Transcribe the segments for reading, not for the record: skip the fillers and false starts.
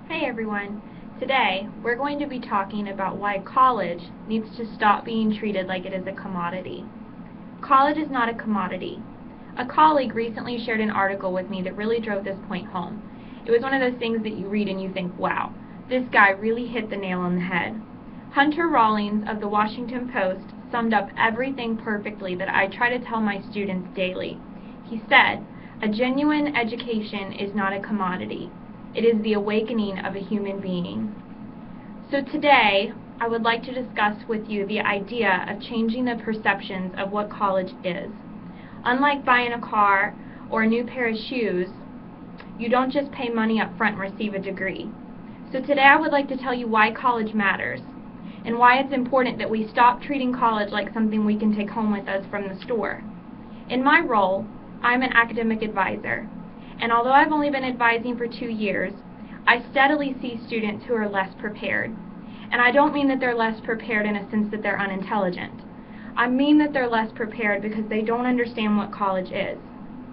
Hey everyone! Today we're going to be talking about why college needs to stop being treated like it is a commodity. College is not a commodity. A colleague recently shared an article with me that really drove this point home. It was one of those things that you read and you think, wow, this guy really hit the nail on the head. Hunter Rawlings of the Washington Post summed up everything perfectly that I try to tell my students daily. He said, "A genuine education is not a commodity. It is the awakening of a human being." So today, I would like to discuss with you the idea of changing the perceptions of what college is. Unlike buying a car or a new pair of shoes, you don't just pay money up front and receive a degree. So today I would like to tell you why college matters and why it's important that we stop treating college like something we can take home with us from the store. In my role, I'm an academic advisor. And although I've only been advising for 2 years, I steadily see students who are less prepared. And I don't mean that they're less prepared in a sense that they're unintelligent. I mean that they're less prepared because they don't understand what college is.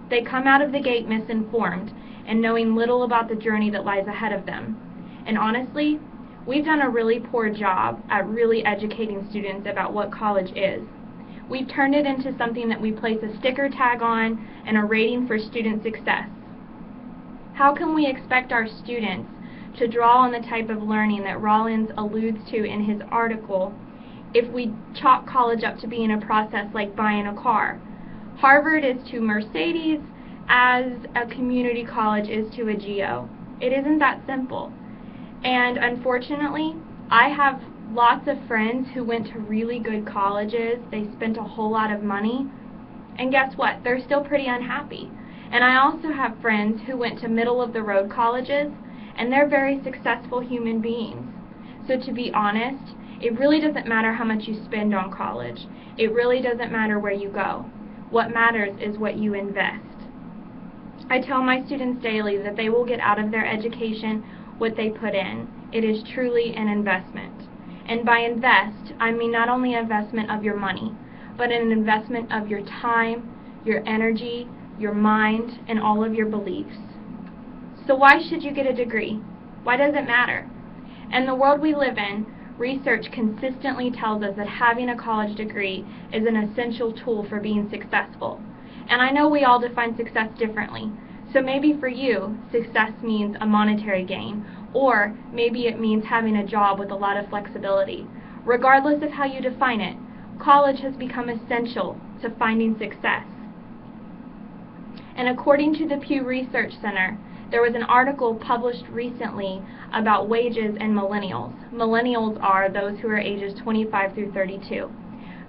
They come out of the gate misinformed and knowing little about the journey that lies ahead of them. And honestly, we've done a really poor job at really educating students about what college is. We've turned it into something that we place a sticker tag on and a rating for student success. How can we expect our students to draw on the type of learning that Rawlings alludes to in his article if we chalk college up to being a process like buying a car? Harvard is to Mercedes as a community college is to a GEO. It isn't that simple. And unfortunately, I have lots of friends who went to really good colleges. They spent a whole lot of money. And guess what? They're still pretty unhappy. And I also have friends who went to middle-of-the-road colleges, and they're very successful human beings. So to be honest, it really doesn't matter how much you spend on college. It really doesn't matter where you go. What matters is what you invest. I tell my students daily that they will get out of their education what they put in. It is truly an investment. And by invest, I mean not only an investment of your money, but an investment of your time, your energy, your mind, and all of your beliefs. So why should you get a degree? Why does it matter? In the world we live in, research consistently tells us that having a college degree is an essential tool for being successful. And I know we all define success differently. So maybe for you, success means a monetary gain, or maybe it means having a job with a lot of flexibility. Regardless of how you define it, college has become essential to finding success. And according to the Pew Research Center, there was an article published recently about wages and millennials. Millennials are those who are ages 25 through 32.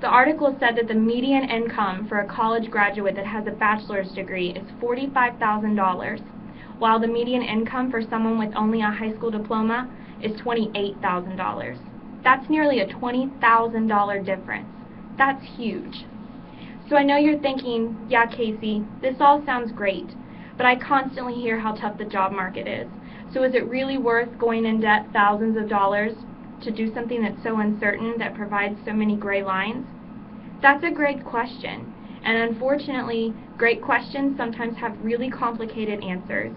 The article said that the median income for a college graduate that has a bachelor's degree is $45,000, while the median income for someone with only a high school diploma is $28,000. That's nearly a $20,000 difference. That's huge. So I know you're thinking, yeah, Casey, this all sounds great, but I constantly hear how tough the job market is. So is it really worth going in debt thousands of dollars to do something that's so uncertain that provides so many gray lines? That's a great question. And unfortunately, great questions sometimes have really complicated answers.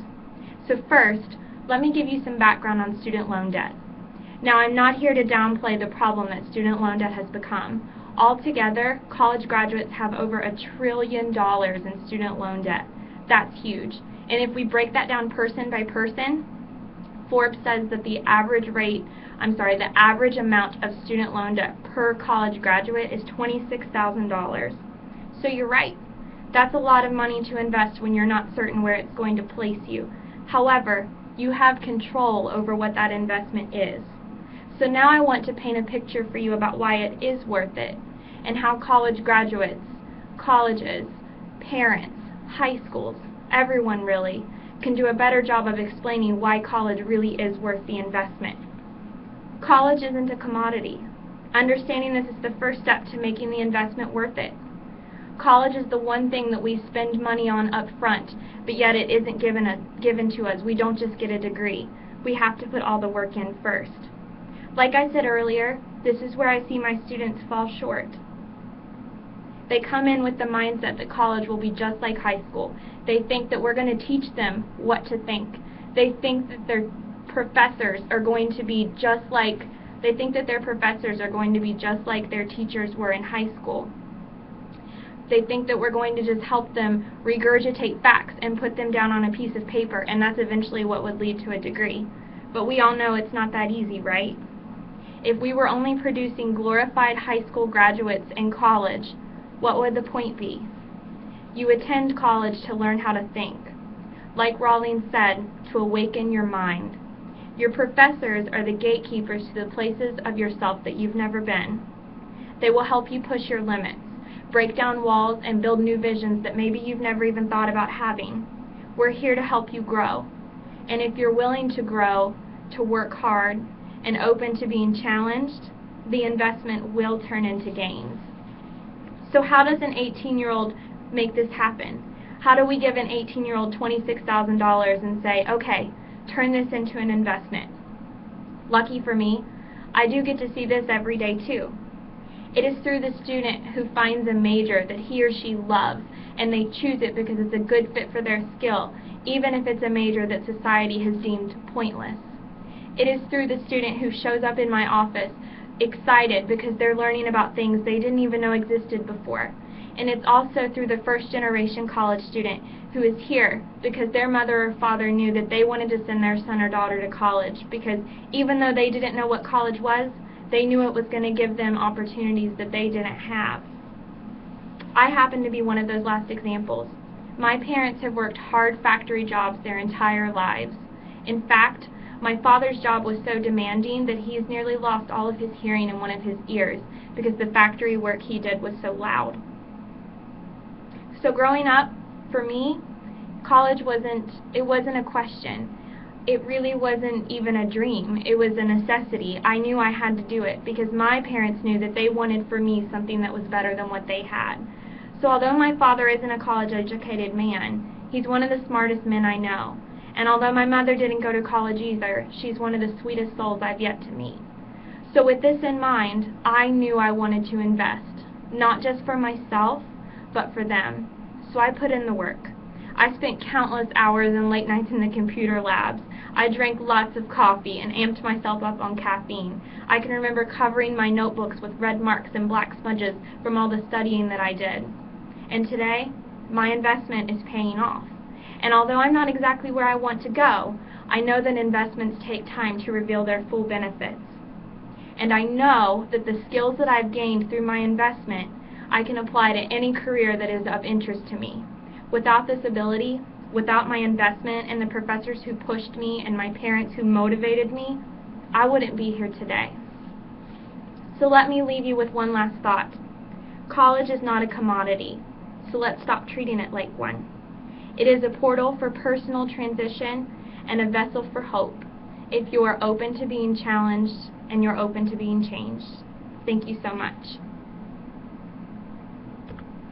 So first, let me give you some background on student loan debt. Now, I'm not here to downplay the problem that student loan debt has become. Altogether, college graduates have over $1 trillion in student loan debt. That's huge. And if we break that down person by person, Forbes says that the average amount of student loan debt per college graduate is $26,000. So you're right. That's a lot of money to invest when you're not certain where it's going to place you. However, you have control over what that investment is. So now I want to paint a picture for you about why it is worth it, and how college graduates, colleges, parents, high schools, everyone really, can do a better job of explaining why college really is worth the investment. College isn't a commodity. Understanding this is the first step to making the investment worth it. College is the one thing that we spend money on up front, but yet it isn't given to us. We don't just get a degree. We have to put all the work in first. Like I said earlier, this is where I see my students fall short. They come in with the mindset that college will be just like high school. They think that we're going to teach them what to think. They think that they're professors are going to be just like, they think that their professors are going to be just like their teachers were in high school. They think that we're going to just help them regurgitate facts and put them down on a piece of paper, and that's eventually what would lead to a degree. But we all know it's not that easy, right? If we were only producing glorified high school graduates in college, what would the point be? You attend college to learn how to think. Like Rawlings said, to awaken your mind. Your professors are the gatekeepers to the places of yourself that you've never been. They will help you push your limits, break down walls, and build new visions that maybe you've never even thought about having. We're here to help you grow. And if you're willing to grow, to work hard, and open to being challenged, the investment will turn into gains. So how does an 18-year-old make this happen? How do we give an 18-year-old $26,000 and say, okay, turn this into an investment? Lucky for me, I do get to see this every day too. It is through the student who finds a major that he or she loves, and they choose it because it's a good fit for their skill, even if it's a major that society has deemed pointless. It is through the student who shows up in my office excited because they're learning about things they didn't even know existed before. And it's also through the first-generation college student who is here because their mother or father knew that they wanted to send their son or daughter to college, because even though they didn't know what college was, they knew it was going to give them opportunities that they didn't have. I happen to be one of those last examples. My parents have worked hard factory jobs their entire lives. In fact, my father's job was so demanding that he's nearly lost all of his hearing in one of his ears because the factory work he did was so loud. So growing up, for me, college wasn't a question. It really wasn't even a dream. It was a necessity. I knew I had to do it because my parents knew that they wanted for me something that was better than what they had. So although my father isn't a college-educated man, he's one of the smartest men I know. And although my mother didn't go to college either, she's one of the sweetest souls I've yet to meet. So with this in mind, I knew I wanted to invest, not just for myself, but for them. So I put in the work. I spent countless hours and late nights in the computer labs. I drank lots of coffee and amped myself up on caffeine. I can remember covering my notebooks with red marks and black smudges from all the studying that I did. And today, my investment is paying off. And although I'm not exactly where I want to go, I know that investments take time to reveal their full benefits. And I know that the skills that I've gained through my investment, I can apply to any career that is of interest to me. Without this ability, without my investment and the professors who pushed me and my parents who motivated me, I wouldn't be here today. So let me leave you with one last thought. College is not a commodity, so let's stop treating it like one. It is a portal for personal transition and a vessel for hope if you are open to being challenged and you're open to being changed. Thank you so much.